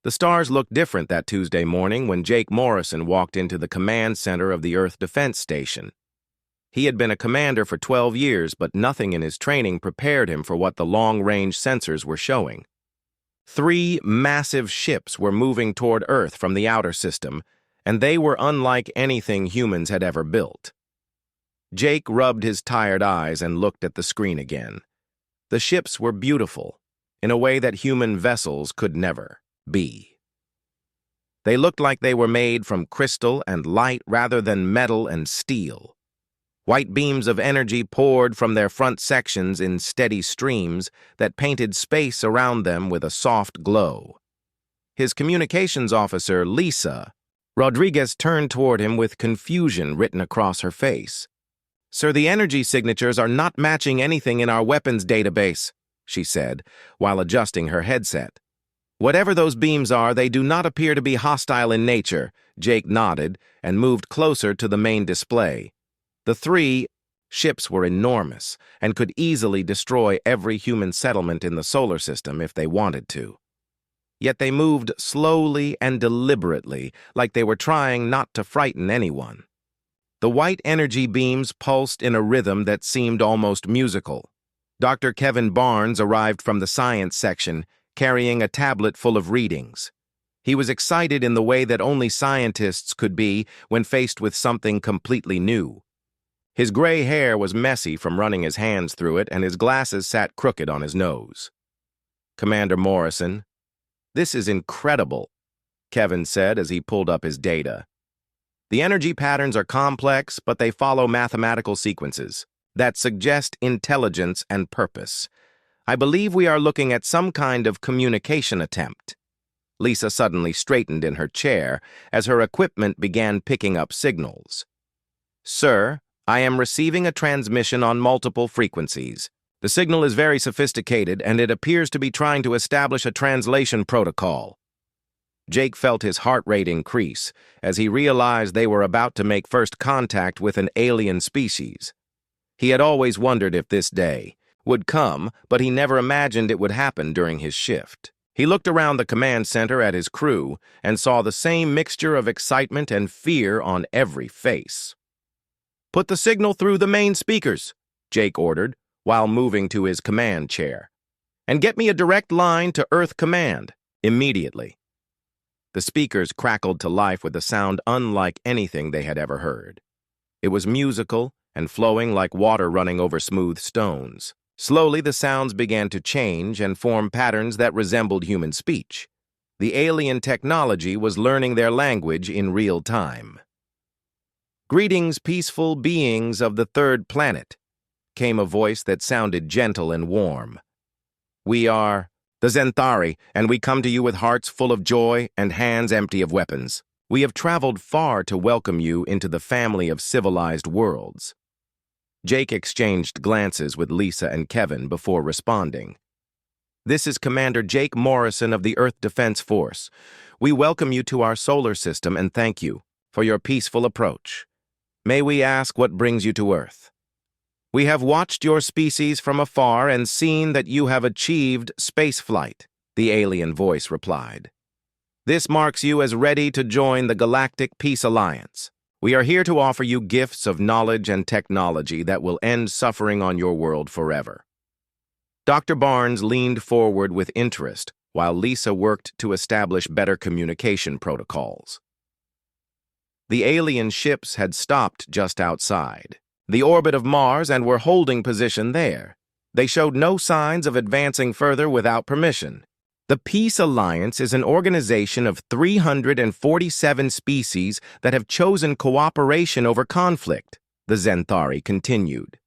The stars looked different that Tuesday morning when Jake Morrison walked into the command center of the Earth Defense Station. He had been a commander for 12 years, but nothing in his training prepared him for what the long-range sensors were showing. 3 massive ships were moving toward Earth from the outer system, and they were unlike anything humans had ever built. Jake rubbed his tired eyes and looked at the screen again. The ships were beautiful, in a way that human vessels could never be. They looked like they were made from crystal and light rather than metal and steel. White beams of energy poured from their front sections in steady streams that painted space around them with a soft glow. His communications officer, Lisa Rodriguez, turned toward him with confusion written across her face. "Sir, the energy signatures are not matching anything in our weapons database," she said, while adjusting her headset. "Whatever those beams are, they do not appear to be hostile in nature." Jake nodded and moved closer to the main display. The 3 ships were enormous and could easily destroy every human settlement in the solar system if they wanted to. Yet they moved slowly and deliberately, like they were trying not to frighten anyone. The white energy beams pulsed in a rhythm that seemed almost musical. Dr. Kevin Barnes arrived from the science section, carrying a tablet full of readings. He was excited in the way that only scientists could be when faced with something completely new. His gray hair was messy from running his hands through it, and his glasses sat crooked on his nose. "Commander Morrison, this is incredible," Kevin said as he pulled up his data. "The energy patterns are complex, but they follow mathematical sequences that suggest intelligence and purpose. I believe we are looking at some kind of communication attempt." Lisa suddenly straightened in her chair as her equipment began picking up signals. "Sir, I am receiving a transmission on multiple frequencies. The signal is very sophisticated, and it appears to be trying to establish a translation protocol." Jake felt his heart rate increase as he realized they were about to make first contact with an alien species. He had always wondered if this day would come, but he never imagined it would happen during his shift. He looked around the command center at his crew and saw the same mixture of excitement and fear on every face. "Put the signal through the main speakers," Jake ordered, while moving to his command chair. "And get me a direct line to Earth Command, immediately." The speakers crackled to life with a sound unlike anything they had ever heard. It was musical and flowing like water running over smooth stones. Slowly, the sounds began to change and form patterns that resembled human speech. The alien technology was learning their language in real time. "Greetings, peaceful beings of the third planet," came a voice that sounded gentle and warm. "We are the Zenthari, and we come to you with hearts full of joy and hands empty of weapons. We have traveled far to welcome you into the family of civilized worlds." Jake exchanged glances with Lisa and Kevin before responding. "This is Commander Jake Morrison of the Earth Defense Force. We welcome you to our solar system and thank you for your peaceful approach. May we ask what brings you to Earth?" "We have watched your species from afar and seen that you have achieved spaceflight," the alien voice replied. "This marks you as ready to join the Galactic Peace Alliance. We are here to offer you gifts of knowledge and technology that will end suffering on your world forever." Dr. Barnes leaned forward with interest while Lisa worked to establish better communication protocols. The alien ships had stopped just outside the orbit of Mars and were holding position there. They showed no signs of advancing further without permission. "The Peace Alliance is an organization of 347 species that have chosen cooperation over conflict," the Zenthari continued.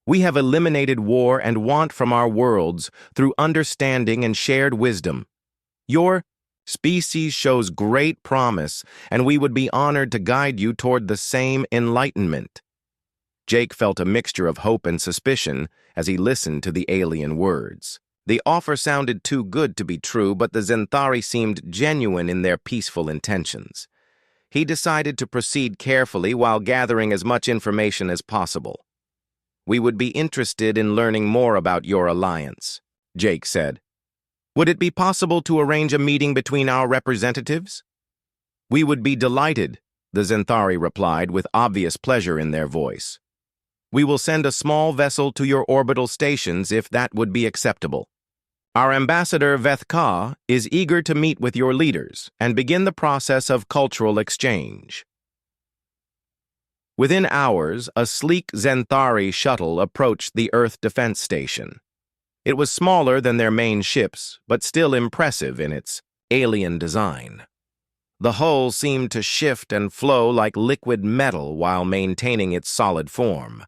"We have eliminated war and want from our worlds through understanding and shared wisdom. Your species shows great promise, and we would be honored to guide you toward the same enlightenment." Jake felt a mixture of hope and suspicion as he listened to the alien words. The offer sounded too good to be true, but the Zenthari seemed genuine in their peaceful intentions. He decided to proceed carefully while gathering as much information as possible. "We would be interested in learning more about your alliance," Jake said. Would it be possible to arrange a meeting between our representatives? We would be delighted, the Zenthari replied with obvious pleasure in their voice. We will send a small vessel to your orbital stations if that would be acceptable. Our ambassador Vethka is eager to meet with your leaders and begin the process of cultural exchange. Within hours, a sleek Zenthari shuttle approached the Earth Defense Station. It was smaller than their main ships, but still impressive in its alien design. The hull seemed to shift and flow like liquid metal while maintaining its solid form.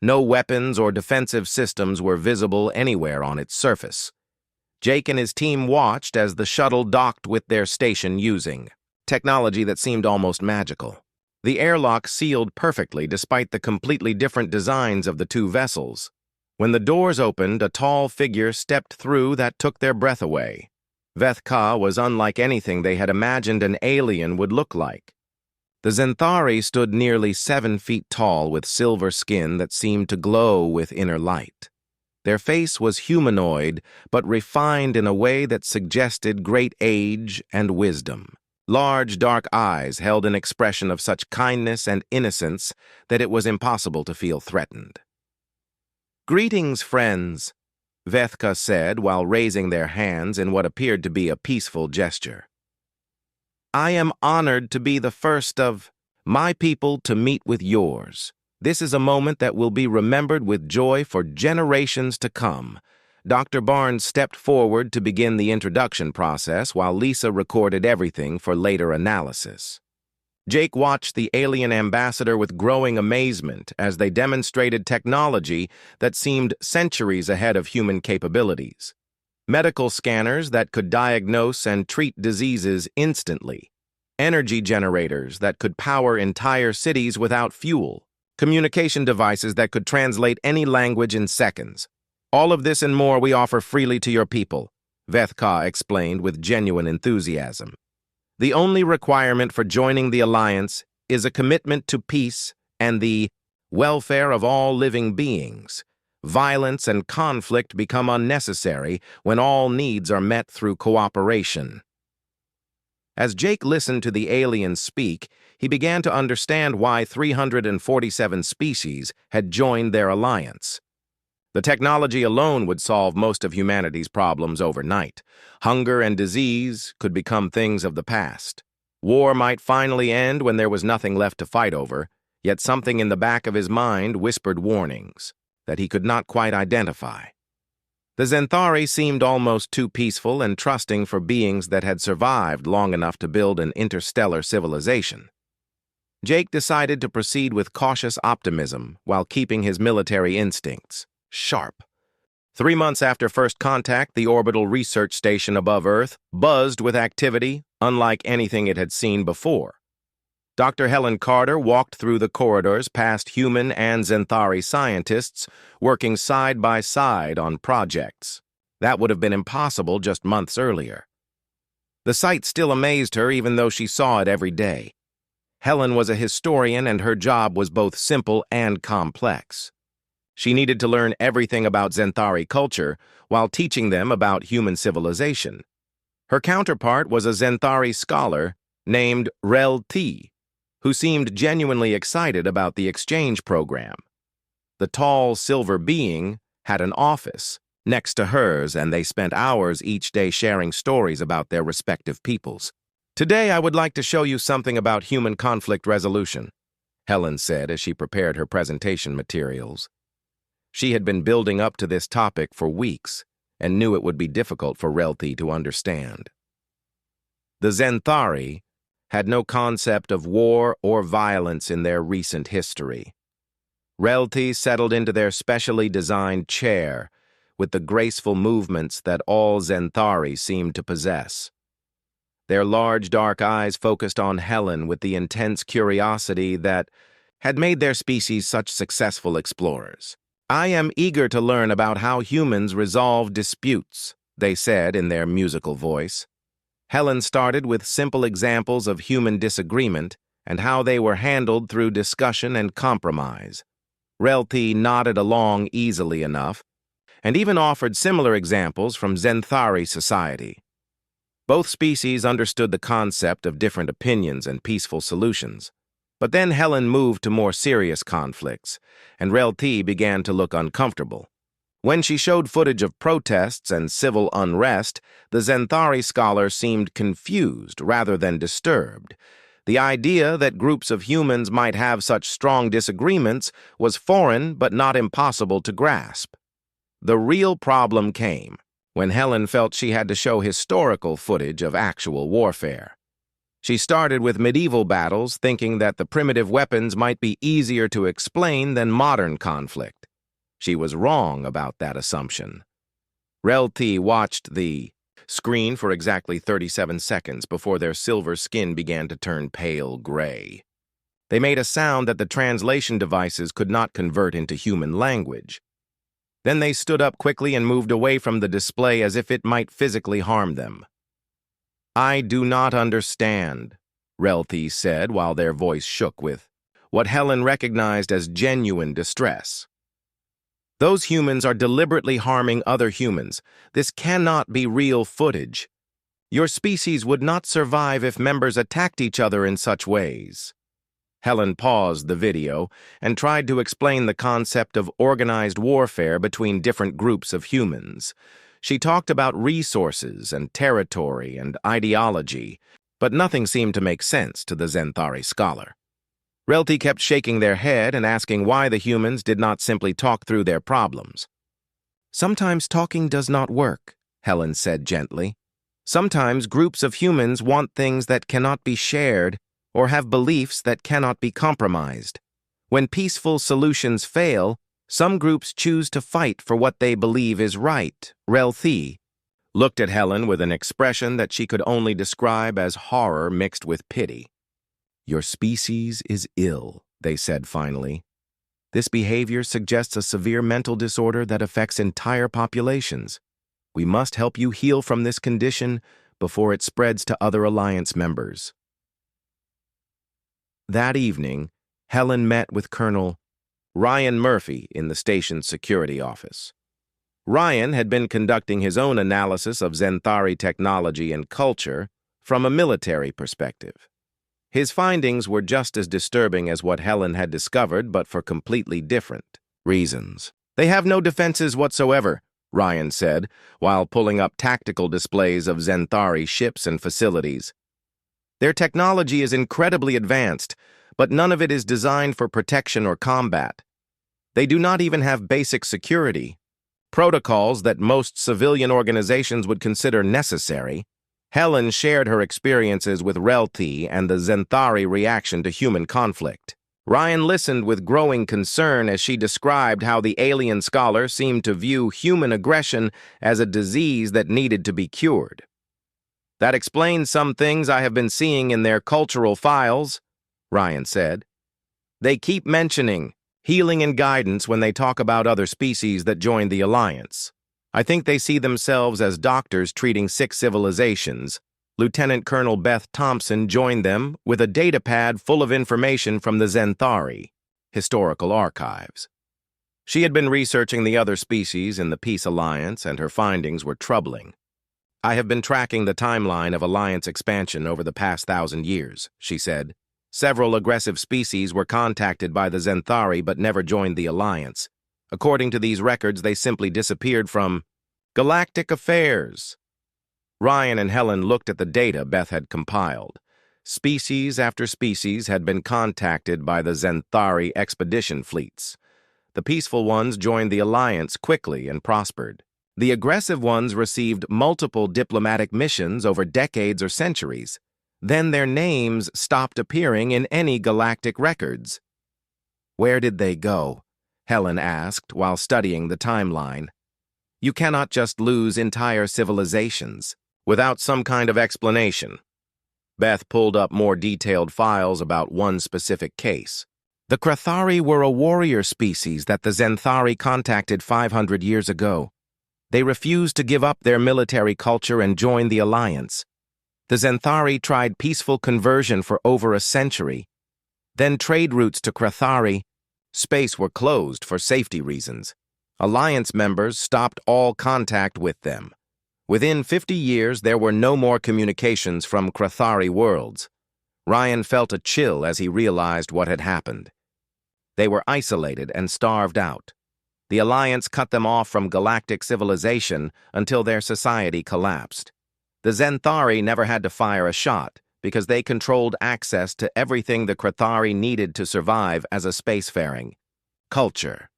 No weapons or defensive systems were visible anywhere on its surface. Jake and his team watched as the shuttle docked with their station using technology that seemed almost magical. The airlock sealed perfectly despite the completely different designs of the two vessels. When the doors opened, a tall figure stepped through that took their breath away. Vethka was unlike anything they had imagined an alien would look like. The Zenthari stood nearly 7 feet tall with silver skin that seemed to glow with inner light. Their face was humanoid, but refined in a way that suggested great age and wisdom. Large, dark eyes held an expression of such kindness and innocence that it was impossible to feel threatened. "Greetings, friends," Vethka said while raising their hands in what appeared to be a peaceful gesture. "I am honored to be the first of my people to meet with yours. This is a moment that will be remembered with joy for generations to come." Dr. Barnes stepped forward to begin the introduction process while Lisa recorded everything for later analysis. Jake watched the alien ambassador with growing amazement as they demonstrated technology that seemed centuries ahead of human capabilities. Medical scanners that could diagnose and treat diseases instantly. Energy generators that could power entire cities without fuel. Communication devices that could translate any language in seconds. All of this and more we offer freely to your people, Vethka explained with genuine enthusiasm. The only requirement for joining the alliance is a commitment to peace and the welfare of all living beings. Violence and conflict become unnecessary when all needs are met through cooperation. As Jake listened to the aliens speak, he began to understand why 347 species had joined their alliance. The technology alone would solve most of humanity's problems overnight. Hunger and disease could become things of the past. War might finally end when there was nothing left to fight over, yet something in the back of his mind whispered warnings that he could not quite identify. The Zenthari seemed almost too peaceful and trusting for beings that had survived long enough to build an interstellar civilization. Jake decided to proceed with cautious optimism while keeping his military instincts sharp. 3 months after first contact, the orbital research station above Earth buzzed with activity unlike anything it had seen before. Dr. Helen Carter walked through the corridors past human and Zenthari scientists working side by side on projects. That would have been impossible just months earlier. The sight still amazed her even though she saw it every day. Helen was a historian and her job was both simple and complex. She needed to learn everything about Zenthari culture while teaching them about human civilization. Her counterpart was a Zenthari scholar named Rel T, who seemed genuinely excited about the exchange program. The tall, silver being had an office next to hers, and they spent hours each day sharing stories about their respective peoples. "Today I would like to show you something about human conflict resolution," Helen said as she prepared her presentation materials. She had been building up to this topic for weeks and knew it would be difficult for Relthi to understand. The Zenthari had no concept of war or violence in their recent history. Relthi settled into their specially designed chair with the graceful movements that all Zenthari seemed to possess. Their large dark eyes focused on Helen with the intense curiosity that had made their species such successful explorers. "I am eager to learn about how humans resolve disputes," they said in their musical voice. Helen started with simple examples of human disagreement and how they were handled through discussion and compromise. Relthi nodded along easily enough, and even offered similar examples from Zenthari society. Both species understood the concept of different opinions and peaceful solutions. But then Helen moved to more serious conflicts, and Relti began to look uncomfortable. When she showed footage of protests and civil unrest, the Zenthari scholar seemed confused rather than disturbed. The idea that groups of humans might have such strong disagreements was foreign but not impossible to grasp. The real problem came when Helen felt she had to show historical footage of actual warfare. She started with medieval battles, thinking that the primitive weapons might be easier to explain than modern conflict. She was wrong about that assumption. Relti watched the screen for exactly 37 seconds before their silver skin began to turn pale gray. They made a sound that the translation devices could not convert into human language. Then they stood up quickly and moved away from the display as if it might physically harm them. "I do not understand," Relti said while their voice shook with what Helen recognized as genuine distress. "Those humans are deliberately harming other humans. This cannot be real footage. Your species would not survive if members attacked each other in such ways." Helen paused the video and tried to explain the concept of organized warfare between different groups of humans. She talked about resources and territory and ideology, but nothing seemed to make sense to the Zenthari scholar. Relti kept shaking their head and asking why the humans did not simply talk through their problems. "Sometimes talking does not work," Helen said gently. "Sometimes groups of humans want things that cannot be shared or have beliefs that cannot be compromised. When peaceful solutions fail, some groups choose to fight for what they believe is right." Relti looked at Helen with an expression that she could only describe as horror mixed with pity. "Your species is ill," they said finally. "This behavior suggests a severe mental disorder that affects entire populations. We must help you heal from this condition before it spreads to other Alliance members." That evening, Helen met with Colonel Ryan Murphy in the station's security office. Ryan had been conducting his own analysis of Zenthari technology and culture from a military perspective. His findings were just as disturbing as what Helen had discovered, but for completely different reasons. "They have no defenses whatsoever," Ryan said, while pulling up tactical displays of Zenthari ships and facilities. "Their technology is incredibly advanced, but none of it is designed for protection or combat. They do not even have basic security protocols that most civilian organizations would consider necessary." Helen shared her experiences with Relti and the Zenthari reaction to human conflict. Ryan listened with growing concern as she described how the alien scholar seemed to view human aggression as a disease that needed to be cured. "That explains some things I have been seeing in their cultural files," Ryan said. "They keep mentioning healing and guidance when they talk about other species that joined the Alliance. I think they see themselves as doctors treating sick civilizations." Lieutenant Colonel Beth Thompson joined them with a datapad full of information from the Zenthari historical archives. She had been researching the other species in the Peace Alliance, and her findings were troubling. "I have been tracking the timeline of Alliance expansion over the past 1,000 years, she said. "Several aggressive species were contacted by the Zenthari but never joined the Alliance. According to these records, they simply disappeared from Galactic Affairs." Ryan and Helen looked at the data Beth had compiled. Species after species had been contacted by the Zenthari expedition fleets. The peaceful ones joined the Alliance quickly and prospered. The aggressive ones received multiple diplomatic missions over decades or centuries. Then their names stopped appearing in any galactic records. "Where did they go?" Helen asked while studying the timeline. "You cannot just lose entire civilizations without some kind of explanation." Beth pulled up more detailed files about one specific case. The Krathari were a warrior species that the Zenthari contacted 500 years ago. They refused to give up their military culture and join the Alliance. The Zenthari tried peaceful conversion for over a century. Then trade routes to Krathari space were closed for safety reasons. Alliance members stopped all contact with them. Within 50 years, there were no more communications from Krathari worlds. Ryan felt a chill as he realized what had happened. They were isolated and starved out. The Alliance cut them off from galactic civilization until their society collapsed. The Zenthari never had to fire a shot because they controlled access to everything the Krathari needed to survive as a spacefaring culture.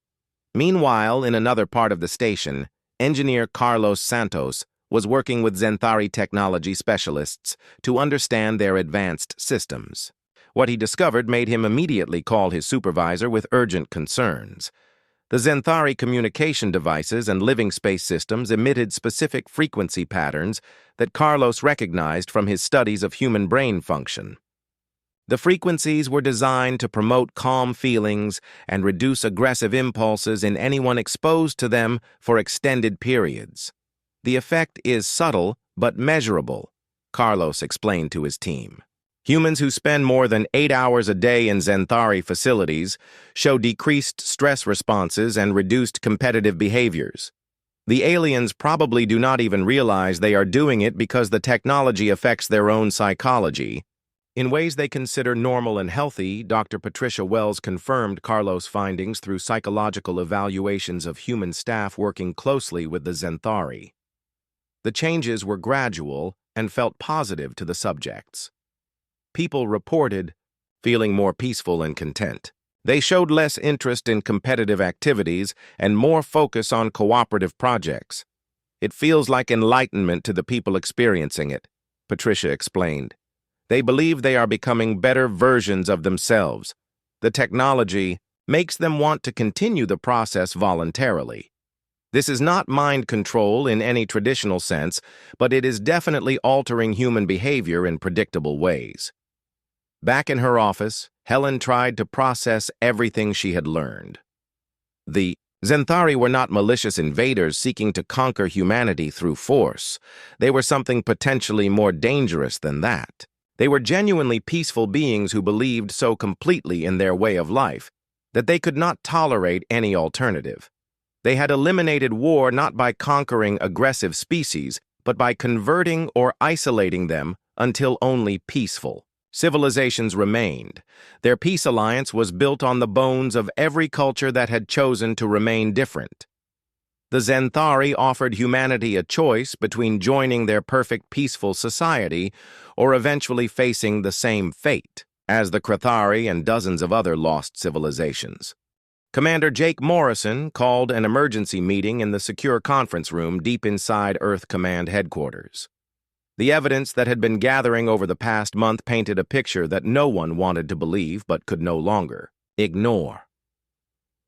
Meanwhile, in another part of the station, engineer Carlos Santos was working with Zenthari technology specialists to understand their advanced systems. What he discovered made him immediately call his supervisor with urgent concerns. The Zenthari communication devices and living space systems emitted specific frequency patterns that Carlos recognized from his studies of human brain function. The frequencies were designed to promote calm feelings and reduce aggressive impulses in anyone exposed to them for extended periods. The effect is subtle but measurable, Carlos explained to his team. Humans who spend more than 8 hours a day in Zenthari facilities show decreased stress responses and reduced competitive behaviors. The aliens probably do not even realize they are doing it because the technology affects their own psychology. In ways they consider normal and healthy, Dr. Patricia Wells confirmed Carlos' findings through psychological evaluations of human staff working closely with the Zenthari. The changes were gradual and felt positive to the subjects. People reported feeling more peaceful and content. They showed less interest in competitive activities and more focus on cooperative projects. It feels like enlightenment to the people experiencing it, Patricia explained. They believe they are becoming better versions of themselves. The technology makes them want to continue the process voluntarily. This is not mind control in any traditional sense, but it is definitely altering human behavior in predictable ways. Back in her office, Helen tried to process everything she had learned. The Zenthari were not malicious invaders seeking to conquer humanity through force. They were something potentially more dangerous than that. They were genuinely peaceful beings who believed so completely in their way of life that they could not tolerate any alternative. They had eliminated war not by conquering aggressive species, but by converting or isolating them until only peaceful civilizations remained. Their peace alliance was built on the bones of every culture that had chosen to remain different. The Zenthari offered humanity a choice between joining their perfect peaceful society or eventually facing the same fate as the Krathari and dozens of other lost civilizations. Commander Jake Morrison called an emergency meeting in the secure conference room deep inside Earth Command headquarters. The evidence that had been gathering over the past month painted a picture that no one wanted to believe but could no longer ignore.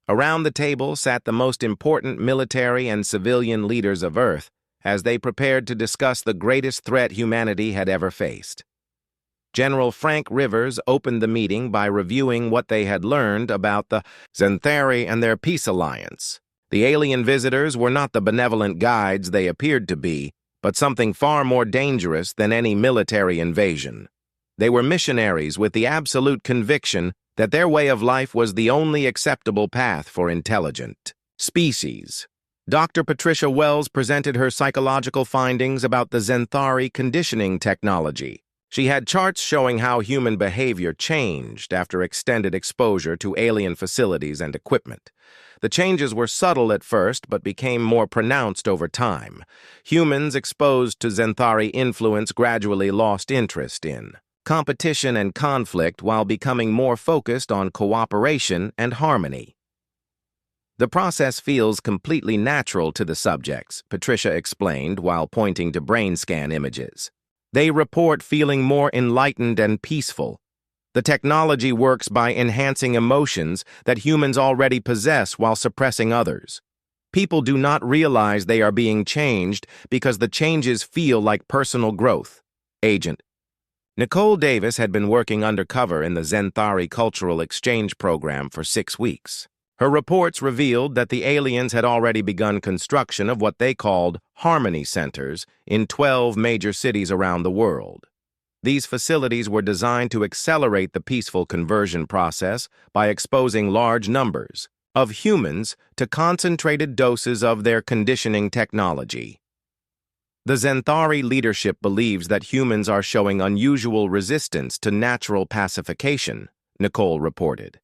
Around the table sat the most important military and civilian leaders of Earth as they prepared to discuss the greatest threat humanity had ever faced. General Frank Rivers opened the meeting by reviewing what they had learned about the Zenthari and their peace alliance. The alien visitors were not the benevolent guides they appeared to be, but something far more dangerous than any military invasion. They were missionaries with the absolute conviction that their way of life was the only acceptable path for intelligent species. Dr. Patricia Wells presented her psychological findings about the Zenthari conditioning technology. She had charts showing how human behavior changed after extended exposure to alien facilities and equipment. The changes were subtle at first, but became more pronounced over time. Humans exposed to Zenthari influence gradually lost interest in competition and conflict while becoming more focused on cooperation and harmony. The process feels completely natural to the subjects, Patricia explained while pointing to brain scan images. They report feeling more enlightened and peaceful. The technology works by enhancing emotions that humans already possess while suppressing others. People do not realize they are being changed because the changes feel like personal growth. Agent Nicole Davis had been working undercover in the Zenthari Cultural Exchange Program for 6 weeks. Her reports revealed that the aliens had already begun construction of what they called Harmony Centers in 12 major cities around the world. These facilities were designed to accelerate the peaceful conversion process by exposing large numbers, of humans to concentrated doses of their conditioning technology. The Zenthari leadership believes that humans are showing unusual resistance to natural pacification, Nicole reported.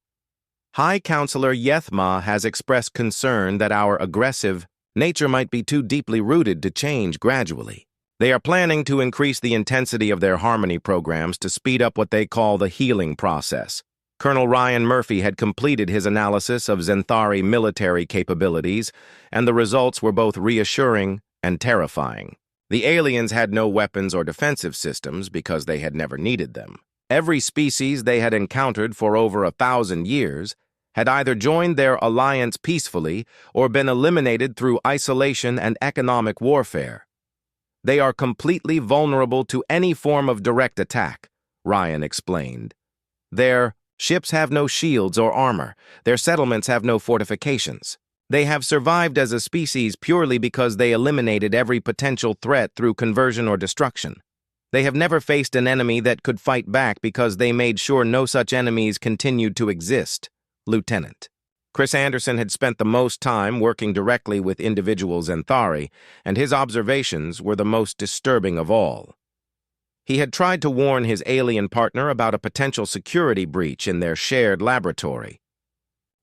High Counselor Yethma has expressed concern that our aggressive nature might be too deeply rooted to change gradually. They are planning to increase the intensity of their harmony programs to speed up what they call the healing process. Colonel Ryan Murphy had completed his analysis of Zenthari military capabilities, and the results were both reassuring and terrifying. The aliens had no weapons or defensive systems because they had never needed them. Every species they had encountered for over 1,000 years had either joined their alliance peacefully or been eliminated through isolation and economic warfare. They are completely vulnerable to any form of direct attack, Ryan explained. Their ships have no shields or armor. Their settlements have no fortifications. They have survived as a species purely because they eliminated every potential threat through conversion or destruction. They have never faced an enemy that could fight back because they made sure no such enemies continued to exist, Lieutenant. Chris Anderson had spent the most time working directly with individual Zenthari, and his observations were the most disturbing of all. He had tried to warn his alien partner about a potential security breach in their shared laboratory.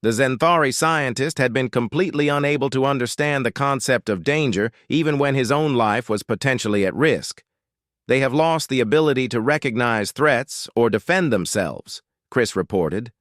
The Zenthari scientist had been completely unable to understand the concept of danger even when his own life was potentially at risk. They have lost the ability to recognize threats or defend themselves, Chris reported.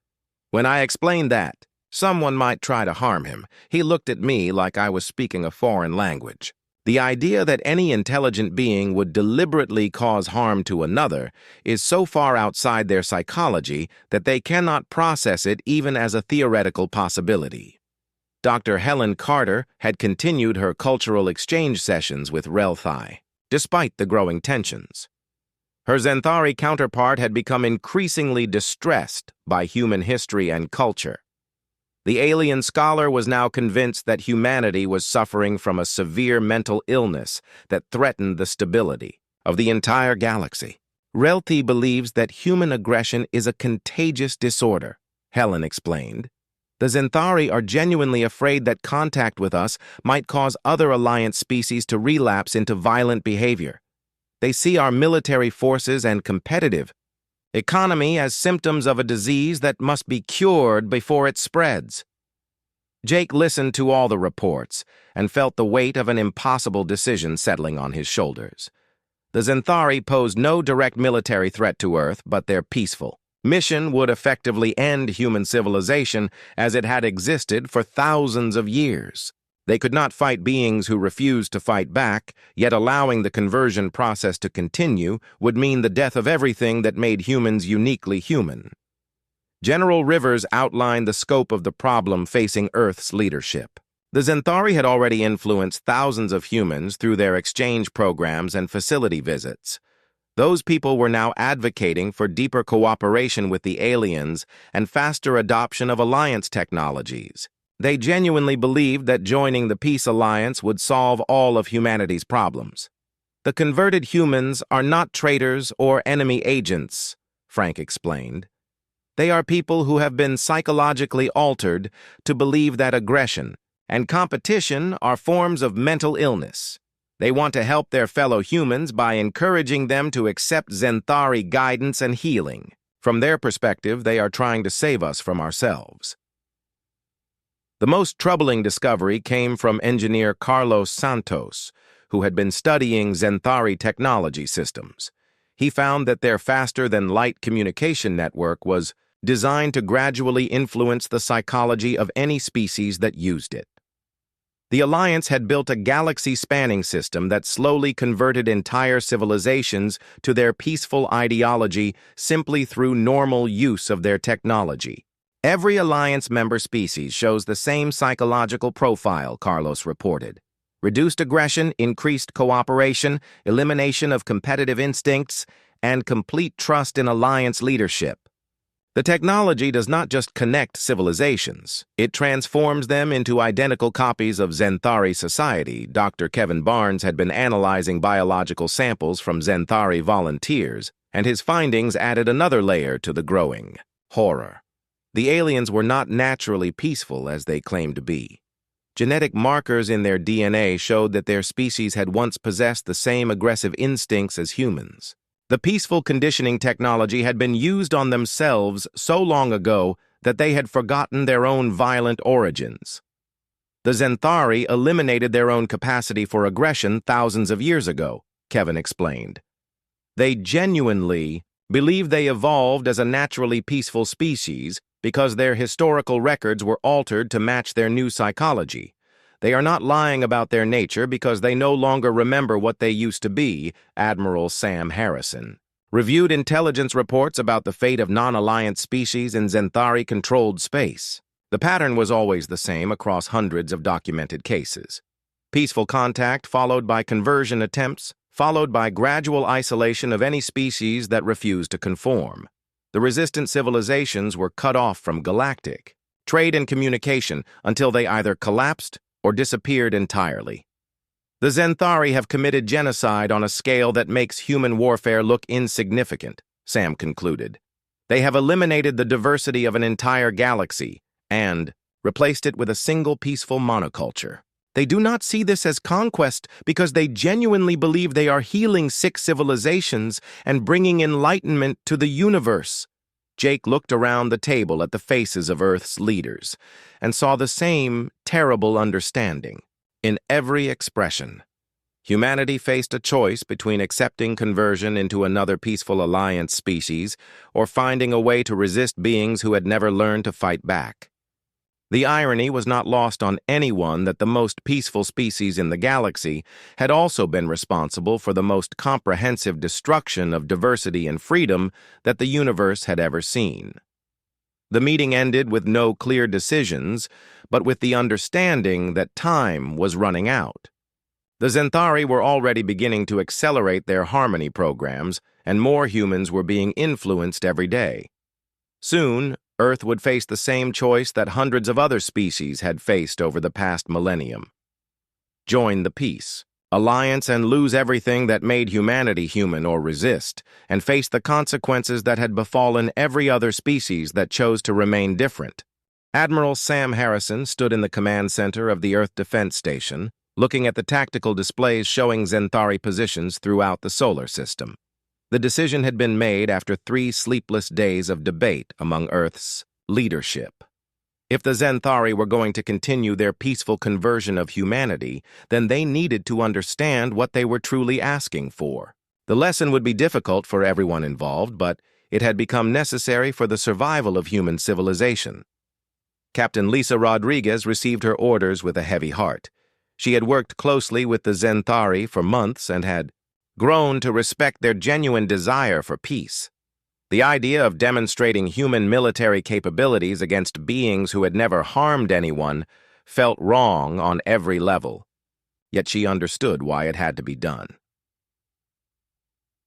When I explained that, someone might try to harm him. He looked at me like I was speaking a foreign language. The idea that any intelligent being would deliberately cause harm to another is so far outside their psychology that they cannot process it even as a theoretical possibility. Dr. Helen Carter had continued her cultural exchange sessions with Relthai, despite the growing tensions. Her Zenthari counterpart had become increasingly distressed by human history and culture. The alien scholar was now convinced that humanity was suffering from a severe mental illness that threatened the stability of the entire galaxy. Relthi believes that human aggression is a contagious disorder, Helen explained. The Zenthari are genuinely afraid that contact with us might cause other Alliance species to relapse into violent behavior. They see our military forces and competitive economy as symptoms of a disease that must be cured before it spreads. Jake listened to all the reports and felt the weight of an impossible decision settling on his shoulders. The Zenthari posed no direct military threat to Earth, but their peaceful mission would effectively end human civilization as it had existed for thousands of years. They could not fight beings who refused to fight back, yet allowing the conversion process to continue would mean the death of everything that made humans uniquely human. General Rivers outlined the scope of the problem facing Earth's leadership. The Zenthari had already influenced thousands of humans through their exchange programs and facility visits. Those people were now advocating for deeper cooperation with the aliens and faster adoption of Alliance technologies. They genuinely believed that joining the Peace Alliance would solve all of humanity's problems. The converted humans are not traitors or enemy agents, Frank explained. They are people who have been psychologically altered to believe that aggression and competition are forms of mental illness. They want to help their fellow humans by encouraging them to accept Zenthari guidance and healing. From their perspective, they are trying to save us from ourselves. The most troubling discovery came from engineer Carlos Santos, who had been studying Zenthari technology systems. He found that their faster-than-light communication network was designed to gradually influence the psychology of any species that used it. The Alliance had built a galaxy-spanning system that slowly converted entire civilizations to their peaceful ideology simply through normal use of their technology. Every Alliance member species shows the same psychological profile, Carlos reported. Reduced aggression, increased cooperation, elimination of competitive instincts, and complete trust in Alliance leadership. The technology does not just connect civilizations. It transforms them into identical copies of Zenthari society. Dr. Kevin Barnes had been analyzing biological samples from Zenthari volunteers, and his findings added another layer to the growing horror. The aliens were not naturally peaceful as they claimed to be. Genetic markers in their DNA showed that their species had once possessed the same aggressive instincts as humans. The peaceful conditioning technology had been used on themselves so long ago that they had forgotten their own violent origins. The Xanthari eliminated their own capacity for aggression thousands of years ago, Kevin explained. They genuinely believe they evolved as a naturally peaceful species because their historical records were altered to match their new psychology. They are not lying about their nature because they no longer remember what they used to be, Admiral Sam Harrison reviewed intelligence reports about the fate of non-alliance species in Xanthari-controlled space. The pattern was always the same across hundreds of documented cases. Peaceful contact followed by conversion attempts, followed by gradual isolation of any species that refused to conform. The resistant civilizations were cut off from galactic trade and communication until they either collapsed or disappeared entirely. The Xanthari have committed genocide on a scale that makes human warfare look insignificant, Sam concluded. They have eliminated the diversity of an entire galaxy and replaced it with a single peaceful monoculture. They do not see this as conquest because they genuinely believe they are healing sick civilizations and bringing enlightenment to the universe. Jake looked around the table at the faces of Earth's leaders and saw the same terrible understanding in every expression. Humanity faced a choice between accepting conversion into another peaceful alliance species or finding a way to resist beings who had never learned to fight back. The irony was not lost on anyone that the most peaceful species in the galaxy had also been responsible for the most comprehensive destruction of diversity and freedom that the universe had ever seen. The meeting ended with no clear decisions, but with the understanding that time was running out. The Xanthari were already beginning to accelerate their harmony programs, and more humans were being influenced every day. Soon, Earth would face the same choice that hundreds of other species had faced over the past millennium. Join the peace, alliance, and lose everything that made humanity human or resist, and face the consequences that had befallen every other species that chose to remain different. Admiral Sam Harrison stood in the command center of the Earth Defense Station, looking at the tactical displays showing Xanthari positions throughout the solar system. The decision had been made after 3 sleepless days of debate among Earth's leadership. If the Xanthari were going to continue their peaceful conversion of humanity, then they needed to understand what they were truly asking for. The lesson would be difficult for everyone involved, but it had become necessary for the survival of human civilization. Captain Lisa Rodriguez received her orders with a heavy heart. She had worked closely with the Xanthari for months and had grown to respect their genuine desire for peace. The idea of demonstrating human military capabilities against beings who had never harmed anyone felt wrong on every level, yet she understood why it had to be done.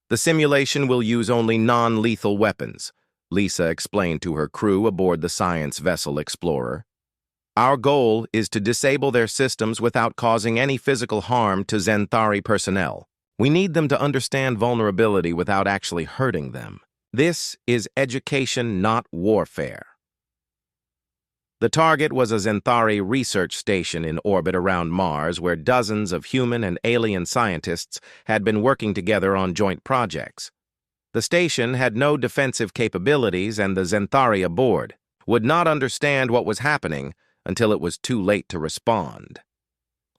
The simulation will use only non-lethal weapons, Lisa explained to her crew aboard the science vessel Explorer. Our goal is to disable their systems without causing any physical harm to Xanthari personnel. We need them to understand vulnerability without actually hurting them. This is education, not warfare. The target was a Xanthari research station in orbit around Mars where dozens of human and alien scientists had been working together on joint projects. The station had no defensive capabilities and the Xanthari aboard would not understand what was happening until it was too late to respond.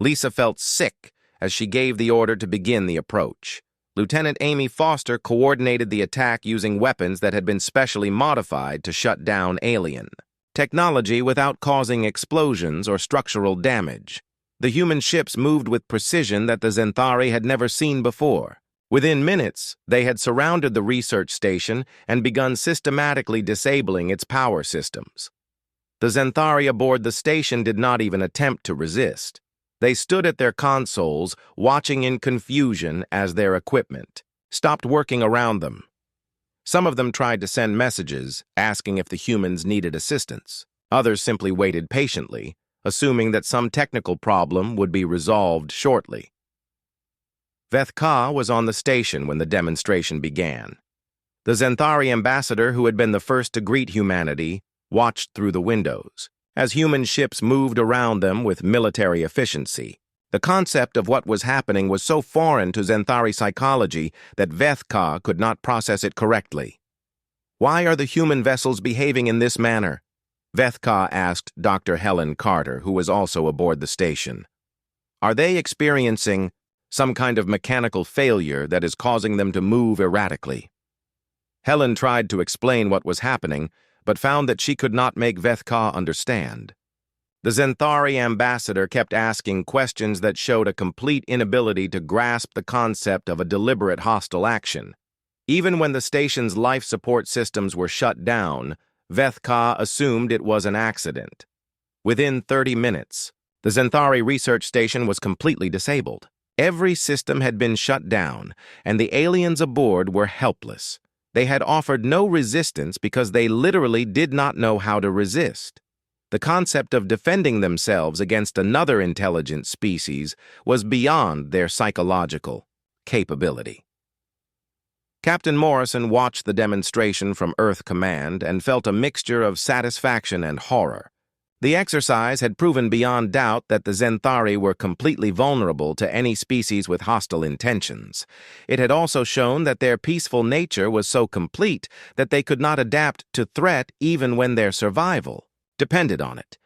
Lisa felt sick as she gave the order to begin the approach. Lieutenant Amy Foster coordinated the attack using weapons that had been specially modified to shut down alien technology without causing explosions or structural damage. The human ships moved with precision that the Xanthari had never seen before. Within minutes, they had surrounded the research station and begun systematically disabling its power systems. The Xanthari aboard the station did not even attempt to resist. They stood at their consoles, watching in confusion as their equipment stopped working around them. Some of them tried to send messages, asking if the humans needed assistance. Others simply waited patiently, assuming that some technical problem would be resolved shortly. Veth Ka was on the station when the demonstration began. The Xanthari ambassador, who had been the first to greet humanity, watched through the windows, as human ships moved around them with military efficiency. The concept of what was happening was so foreign to Zenthari psychology that Vethka could not process it correctly. "Why are the human vessels behaving in this manner?" Vethka asked Dr. Helen Carter, who was also aboard the station. "Are they experiencing some kind of mechanical failure that is causing them to move erratically?" Helen tried to explain what was happening, but found that she could not make Vethka understand. The Zenthari ambassador kept asking questions that showed a complete inability to grasp the concept of a deliberate hostile action. Even when the station's life support systems were shut down, Vethka assumed it was an accident. Within 30 minutes, the Zenthari research station was completely disabled. Every system had been shut down, and the aliens aboard were helpless. They had offered no resistance because they literally did not know how to resist. The concept of defending themselves against another intelligent species was beyond their psychological capability. Captain Morrison watched the demonstration from Earth Command and felt a mixture of satisfaction and horror. The exercise had proven beyond doubt that the Zenthari were completely vulnerable to any species with hostile intentions. It had also shown that their peaceful nature was so complete that they could not adapt to threat even when their survival depended on it.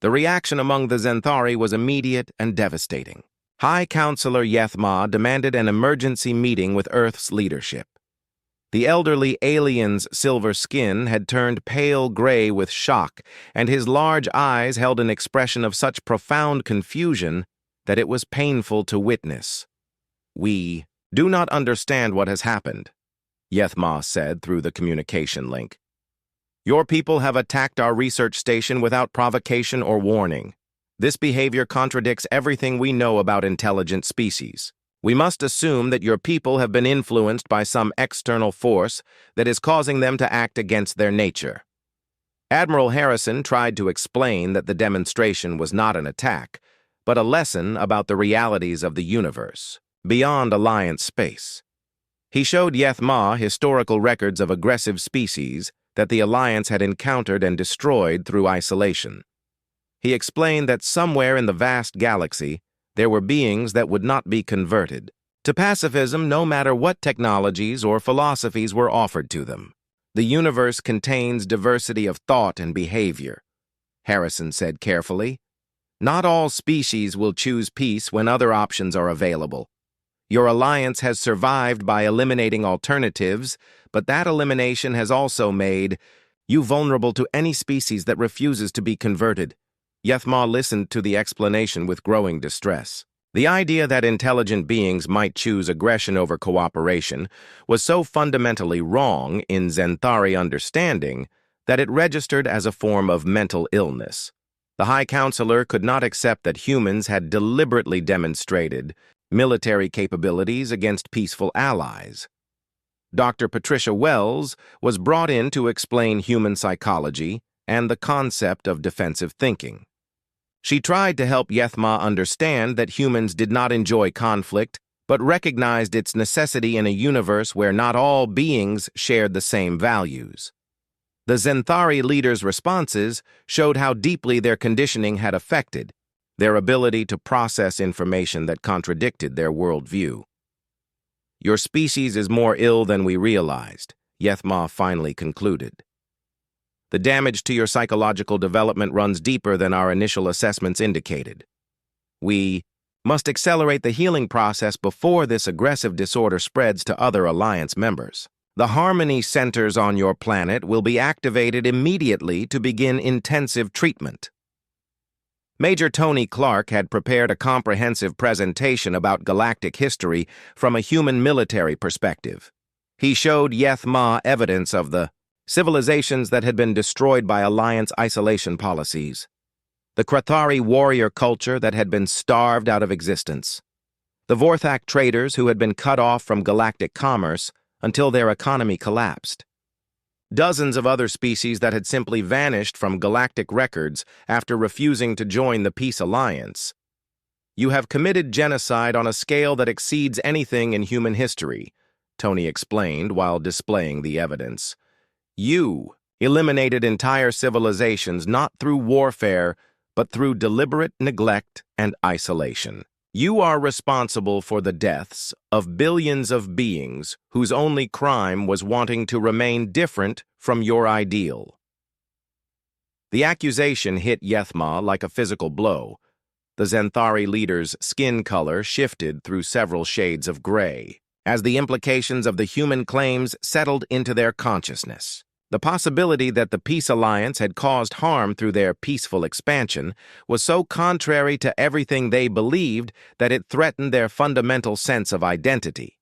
The reaction among the Zenthari was immediate and devastating. High Counselor Yethma demanded an emergency meeting with Earth's leadership. The elderly alien's silver skin had turned pale gray with shock, and his large eyes held an expression of such profound confusion that it was painful to witness. "We do not understand what has happened," Yethma said through the communication link. "Your people have attacked our research station without provocation or warning. This behavior contradicts everything we know about intelligent species. We must assume that your people have been influenced by some external force that is causing them to act against their nature." Admiral Harrison tried to explain that the demonstration was not an attack, but a lesson about the realities of the universe, beyond Alliance space. He showed Yethma historical records of aggressive species that the Alliance had encountered and destroyed through isolation. He explained that somewhere in the vast galaxy, there were beings that would not be converted to pacifism no matter what technologies or philosophies were offered to them. "The universe contains diversity of thought and behavior," Harrison said carefully. "Not all species will choose peace when other options are available. Your alliance has survived by eliminating alternatives, but that elimination has also made you vulnerable to any species that refuses to be converted." Yethma listened to the explanation with growing distress. The idea that intelligent beings might choose aggression over cooperation was so fundamentally wrong in Zenthari understanding that it registered as a form of mental illness. The High Counselor could not accept that humans had deliberately demonstrated military capabilities against peaceful allies. Dr. Patricia Wells was brought in to explain human psychology and the concept of defensive thinking. She tried to help Yethma understand that humans did not enjoy conflict, but recognized its necessity in a universe where not all beings shared the same values. The Zenthari leaders' responses showed how deeply their conditioning had affected their ability to process information that contradicted their worldview. "Your species is more ill than we realized," Yethma finally concluded. "The damage to your psychological development runs deeper than our initial assessments indicated. We must accelerate the healing process before this aggressive disorder spreads to other Alliance members. The Harmony Centers on your planet will be activated immediately to begin intensive treatment." Major Tony Clark had prepared a comprehensive presentation about galactic history from a human military perspective. He showed Yethma evidence of the civilizations that had been destroyed by Alliance isolation policies, the Krathari warrior culture that had been starved out of existence, the Vorthak traders who had been cut off from galactic commerce until their economy collapsed, dozens of other species that had simply vanished from galactic records after refusing to join the Peace Alliance. "You have committed genocide on a scale that exceeds anything in human history," Tony explained while displaying the evidence. "You eliminated entire civilizations not through warfare, but through deliberate neglect and isolation. You are responsible for the deaths of billions of beings whose only crime was wanting to remain different from your ideal. The accusation hit Yethma like a physical blow. The Zenthari leader's skin color shifted through several shades of gray as the implications of the human claims settled into their consciousness. The possibility that the Peace Alliance had caused harm through their peaceful expansion was so contrary to everything they believed that it threatened their fundamental sense of identity.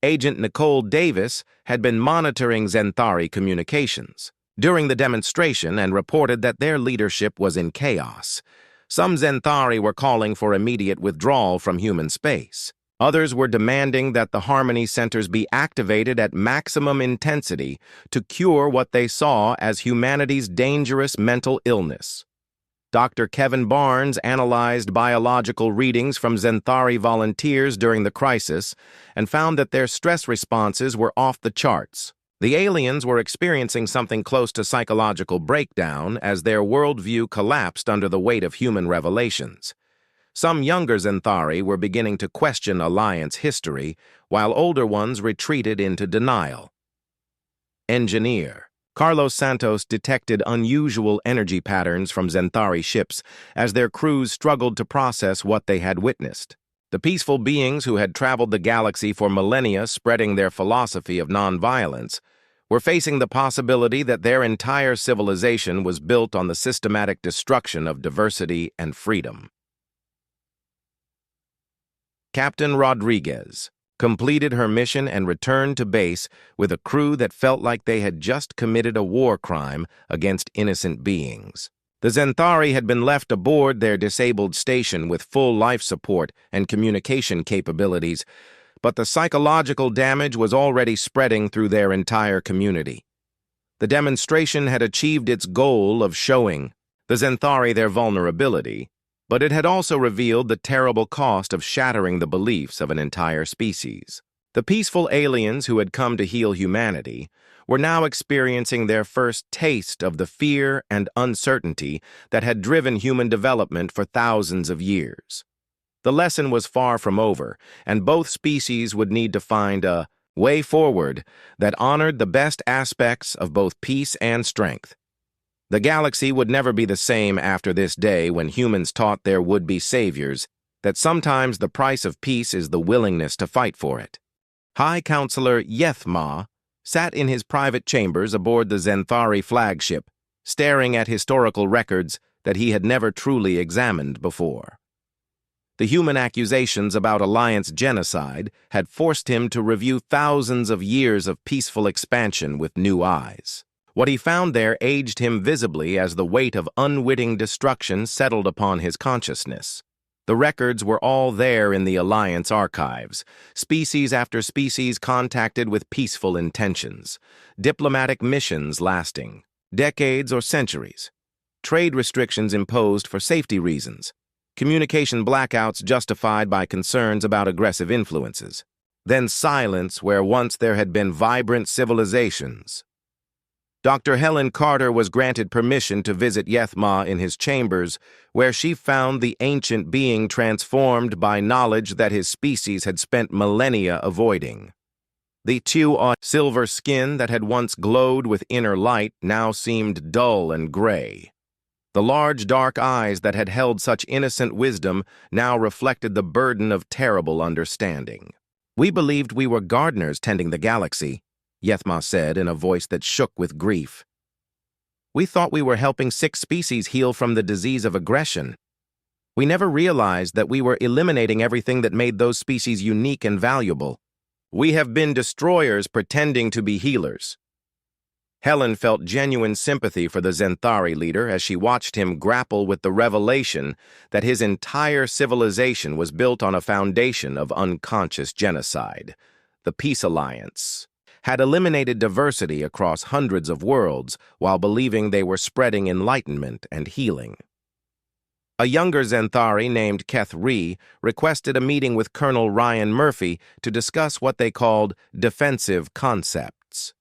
Agent Nicole Davis had been monitoring Zenthari communications during the demonstration and reported that their leadership was in chaos. Some Zenthari were calling for immediate withdrawal from human space. Others were demanding that the Harmony Centers be activated at maximum intensity to cure what they saw as humanity's dangerous mental illness. Dr. Kevin Barnes analyzed biological readings from Zenthari volunteers during the crisis and found that their stress responses were off the charts. The aliens were experiencing something close to psychological breakdown as their worldview collapsed under the weight of human revelations. Some younger Zenthari were beginning to question Alliance history, while older ones retreated into denial. Engineer Carlos Santos detected unusual energy patterns from Zenthari ships as their crews struggled to process what they had witnessed. The peaceful beings who had traveled the galaxy for millennia spreading their philosophy of nonviolence were facing the possibility that their entire civilization was built on the systematic destruction of diversity and freedom. Captain Rodriguez completed her mission and returned to base with a crew that felt like they had just committed a war crime against innocent beings. The Zenthari had been left aboard their disabled station with full life support and communication capabilities, but the psychological damage was already spreading through their entire community. The demonstration had achieved its goal of showing the Zenthari their vulnerability, but it had also revealed the terrible cost of shattering the beliefs of an entire species. The peaceful aliens who had come to heal humanity were now experiencing their first taste of the fear and uncertainty that had driven human development for thousands of years. The lesson was far from over, and both species would need to find a way forward that honored the best aspects of both peace and strength. The galaxy would never be the same after this day when humans taught their would-be saviors that sometimes the price of peace is the willingness to fight for it. High Counselor Yethma sat in his private chambers aboard the Zenthari flagship, staring at historical records that he had never truly examined before. The human accusations about Alliance genocide had forced him to review thousands of years of peaceful expansion with new eyes. What he found there aged him visibly as the weight of unwitting destruction settled upon his consciousness. The records were all there in the Alliance archives, species after species contacted with peaceful intentions, diplomatic missions lasting decades or centuries, trade restrictions imposed for safety reasons, communication blackouts justified by concerns about aggressive influences, then silence where once there had been vibrant civilizations. Dr. Helen Carter was granted permission to visit Yethma in his chambers, where she found the ancient being transformed by knowledge that his species had spent millennia avoiding. The silver skin that had once glowed with inner light now seemed dull and gray. The large dark eyes that had held such innocent wisdom now reflected the burden of terrible understanding. "We believed we were gardeners tending the galaxy," Yethma said in a voice that shook with grief. "We thought we were helping sick species heal from the disease of aggression. We never realized that we were eliminating everything that made those species unique and valuable. We have been destroyers pretending to be healers." Helen felt genuine sympathy for the Zenthari leader as she watched him grapple with the revelation that his entire civilization was built on a foundation of unconscious genocide. The Peace Alliance had eliminated diversity across hundreds of worlds while believing they were spreading enlightenment and healing. A younger Zenthari named Keth Ree requested a meeting with Colonel Ryan Murphy to discuss what they called defensive concepts.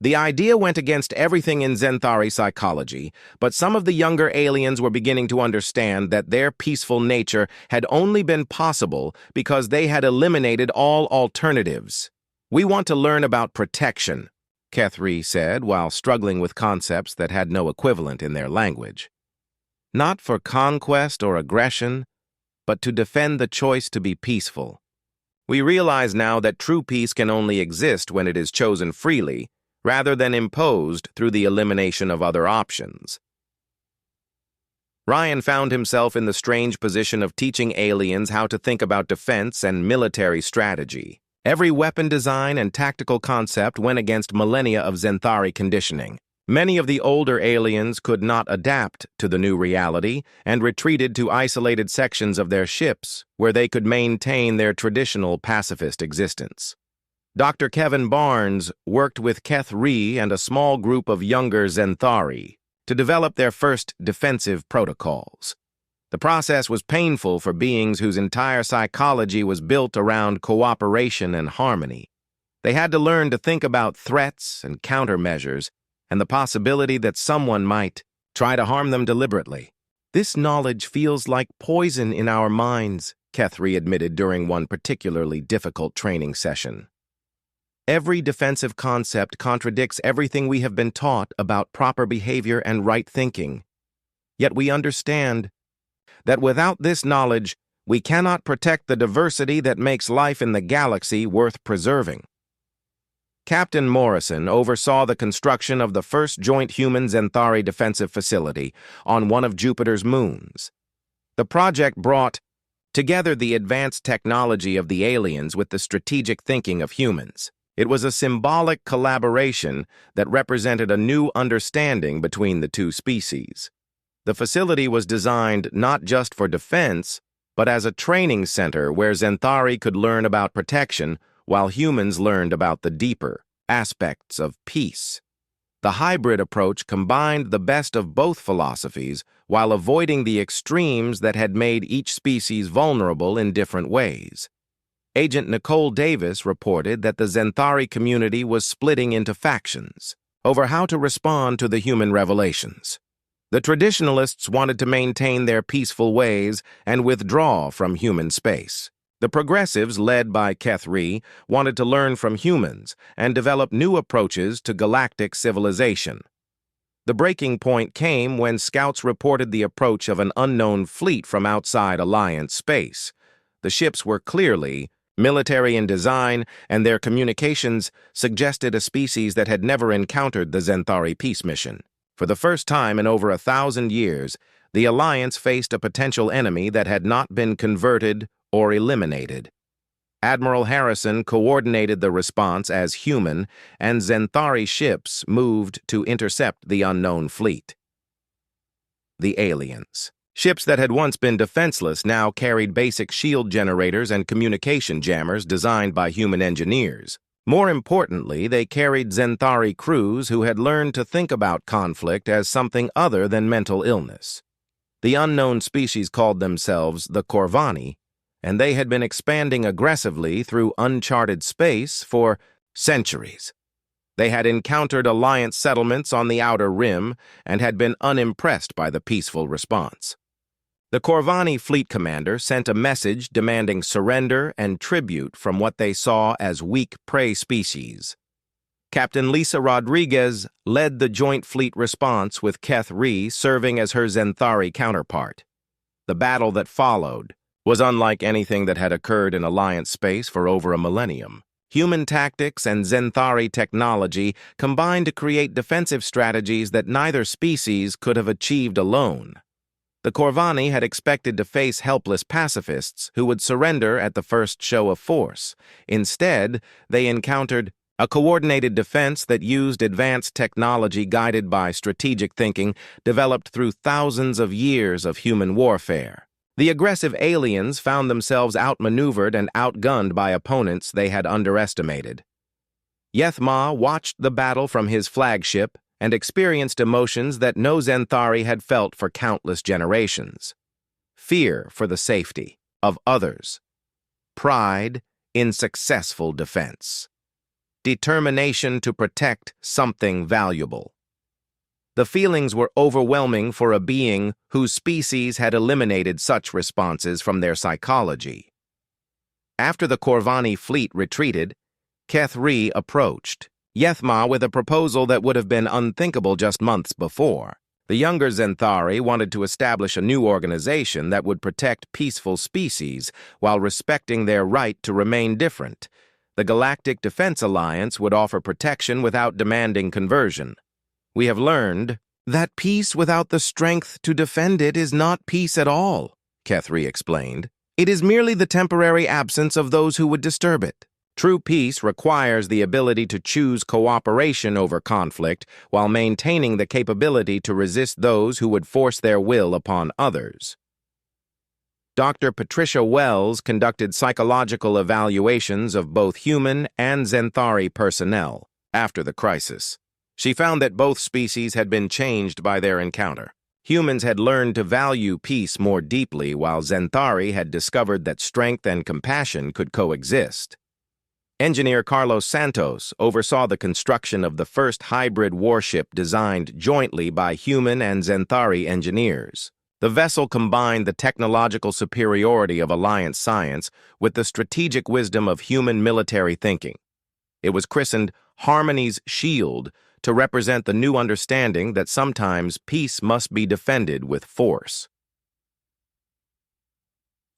The idea went against everything in Zenthari psychology, but some of the younger aliens were beginning to understand that their peaceful nature had only been possible because they had eliminated all alternatives. "We want to learn about protection," Kethri said while struggling with concepts that had no equivalent in their language. "Not for conquest or aggression, but to defend the choice to be peaceful. We realize now that true peace can only exist when it is chosen freely, rather than imposed through the elimination of other options." Ryan found himself in the strange position of teaching aliens how to think about defense and military strategy. Every weapon design and tactical concept went against millennia of Zenthari conditioning. Many of the older aliens could not adapt to the new reality and retreated to isolated sections of their ships where they could maintain their traditional pacifist existence. Dr. Kevin Barnes worked with Keth Ree and a small group of younger Zenthari to develop their first defensive protocols. The process was painful for beings whose entire psychology was built around cooperation and harmony. They had to learn to think about threats and countermeasures and the possibility that someone might try to harm them deliberately. "This knowledge feels like poison in our minds," Keth Ree admitted during one particularly difficult training session. "Every defensive concept contradicts everything we have been taught about proper behavior and right thinking. Yet we understand that without this knowledge, we cannot protect the diversity that makes life in the galaxy worth preserving." Captain Morrison oversaw the construction of the first joint human-Zenthari defensive facility on one of Jupiter's moons. The project brought together the advanced technology of the aliens with the strategic thinking of humans. It was a symbolic collaboration that represented a new understanding between the two species. The facility was designed not just for defense, but as a training center where Zenthari could learn about protection while humans learned about the deeper aspects of peace. The hybrid approach combined the best of both philosophies while avoiding the extremes that had made each species vulnerable in different ways. Agent Nicole Davis reported that the Zenthari community was splitting into factions over how to respond to the human revelations. The traditionalists wanted to maintain their peaceful ways and withdraw from human space. The progressives, led by Keth Ree, wanted to learn from humans and develop new approaches to galactic civilization. The breaking point came when scouts reported the approach of an unknown fleet from outside Alliance space. The ships were clearly military in design, and their communications suggested a species that had never encountered the Zenthari peace mission. For the first time in over 1,000 years, the Alliance faced a potential enemy that had not been converted or eliminated. Admiral Harrison coordinated the response as human, and Zenthari ships moved to intercept the unknown fleet. The aliens. Ships that had once been defenseless now carried basic shield generators and communication jammers designed by human engineers. More importantly, they carried Zenthari crews who had learned to think about conflict as something other than mental illness. The unknown species called themselves the Corvani, and they had been expanding aggressively through uncharted space for centuries. They had encountered Alliance settlements on the Outer Rim and had been unimpressed by the peaceful response. The Corvani fleet commander sent a message demanding surrender and tribute from what they saw as weak prey species. Captain Lisa Rodriguez led the joint fleet response with Keth Ree serving as her Zenthari counterpart. The battle that followed was unlike anything that had occurred in Alliance space for over a millennium. Human tactics and Zenthari technology combined to create defensive strategies that neither species could have achieved alone. The Corvani had expected to face helpless pacifists who would surrender at the first show of force. Instead, they encountered a coordinated defense that used advanced technology guided by strategic thinking developed through thousands of years of human warfare. The aggressive aliens found themselves outmaneuvered and outgunned by opponents they had underestimated. Yethma watched the battle from his flagship and experienced emotions that no Zenthari had felt for countless generations. Fear for the safety of others. Pride in successful defense. determination to protect something valuable. The feelings were overwhelming for a being whose species had eliminated such responses from their psychology. After the Corvani fleet retreated, Kethri approached Yethma with a proposal that would have been unthinkable just months before. The younger Zenthari wanted to establish a new organization that would protect peaceful species while respecting their right to remain different. The Galactic Defense Alliance would offer protection without demanding conversion. We have learned that peace without the strength to defend it is not peace at all, Kethri explained. It is merely the temporary absence of those who would disturb it. True peace requires the ability to choose cooperation over conflict while maintaining the capability to resist those who would force their will upon others. Dr. Patricia Wells conducted psychological evaluations of both human and Zenthari personnel after the crisis. She found that both species had been changed by their encounter. Humans had learned to value peace more deeply, while Zenthari had discovered that strength and compassion could coexist. Engineer Carlos Santos oversaw the construction of the first hybrid warship designed jointly by human and Zenthari engineers. The vessel combined the technological superiority of Alliance science with the strategic wisdom of human military thinking. It was christened Harmony's Shield to represent the new understanding that sometimes peace must be defended with force.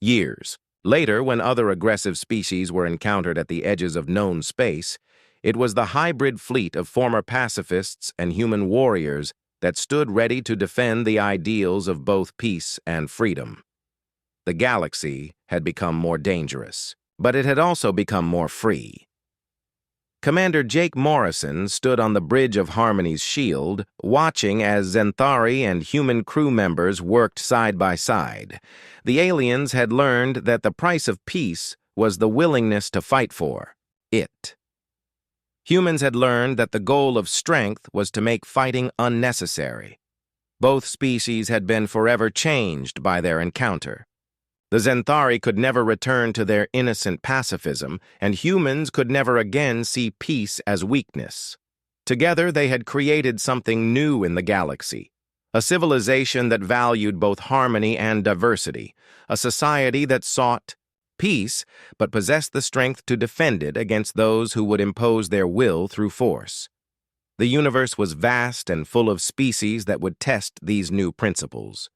Years later, when other aggressive species were encountered at the edges of known space, it was the hybrid fleet of former pacifists and human warriors that stood ready to defend the ideals of both peace and freedom. The galaxy had become more dangerous, but it had also become more free. Commander Jake Morrison stood on the bridge of Harmony's Shield, watching as Zenthari and human crew members worked side by side. The aliens had learned that the price of peace was the willingness to fight for it. Humans had learned that the goal of strength was to make fighting unnecessary. Both species had been forever changed by their encounter. The Zenthari could never return to their innocent pacifism, and humans could never again see peace as weakness. Together, they had created something new in the galaxy, a civilization that valued both harmony and diversity, a society that sought peace but possessed the strength to defend it against those who would impose their will through force. The universe was vast and full of species that would test these new principles.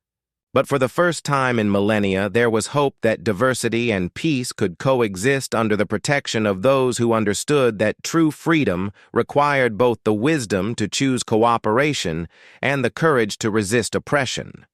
But for the first time in millennia, there was hope that diversity and peace could coexist under the protection of those who understood that true freedom required both the wisdom to choose cooperation and the courage to resist oppression.